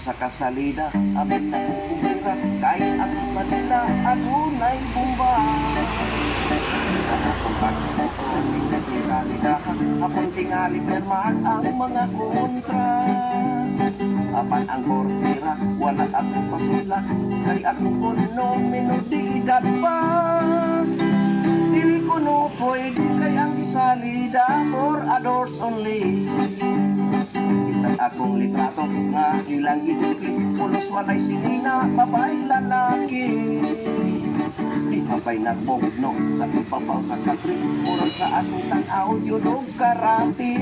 sa kasalida, amin na kumira, kahit ang Manila, adunay bumba. Akong pagkakulit na salida, akong tingali permahan ang mga kontra. Apan ang kortira, wala akong pasula, kay akong kuno minutidad pa. Dili ko no pwede kay ang isalida for adores only. Kitang akong litrato nga ilang itiklit, pulos walay sinina, babae lalaki. Di mapay nagbogno sa ipapaw sa katri, murang sa akong tanaw yun o karati.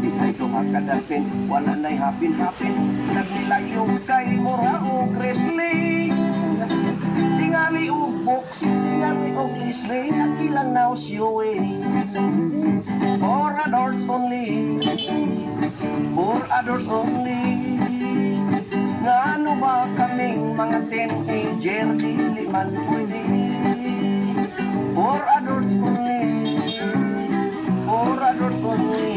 Di ay tumakadalpin, wala na'y hapin-hapin, nagnilayong kay mura o wrestling. Tingali o boxing, tingali o wrestling, ang ilang now siyuing. For adults only, for adults only. Nga ano ba kaming mga teenager, dili man pwede. For adults only, for adults only.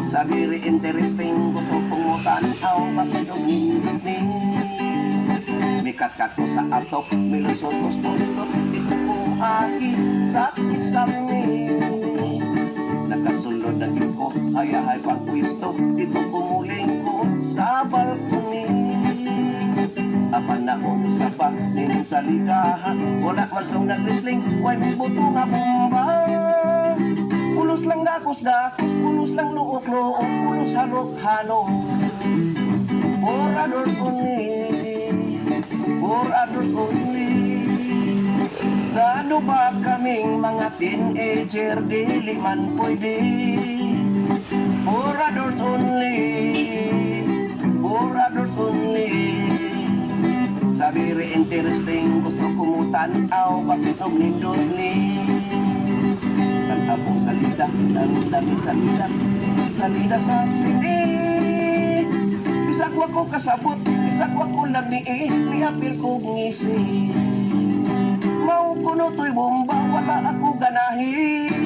Sa very interesting, gusto pungutan, aw masidog ni. Mikat-kat ko sa atok, milusot-lusot, ito kong aki sa kisami. Nakasulod na ko, ayahay pang pwisto, dito pumuling ko sa balkoni. Apan na sa pa, nining sa ligahan, wala man tong nag-wrestling, way may buto nga bomba. Pulos lang dakos-dakos, pulos lang luok-luok, pulos halok-halok. For adults only, for adults only. Gano ba kaming mga teenager, dili man pwede. For adults only, for adults only. Sa very interesting, gusto kumutan, aw basinog ni Dudley. Tantabong salida, daming salida, salida sa sini. Bisag ko kasabot, bisag ko lami, niapil ko ngisi. Mau kuno to'y bomba, wala ako ganahin.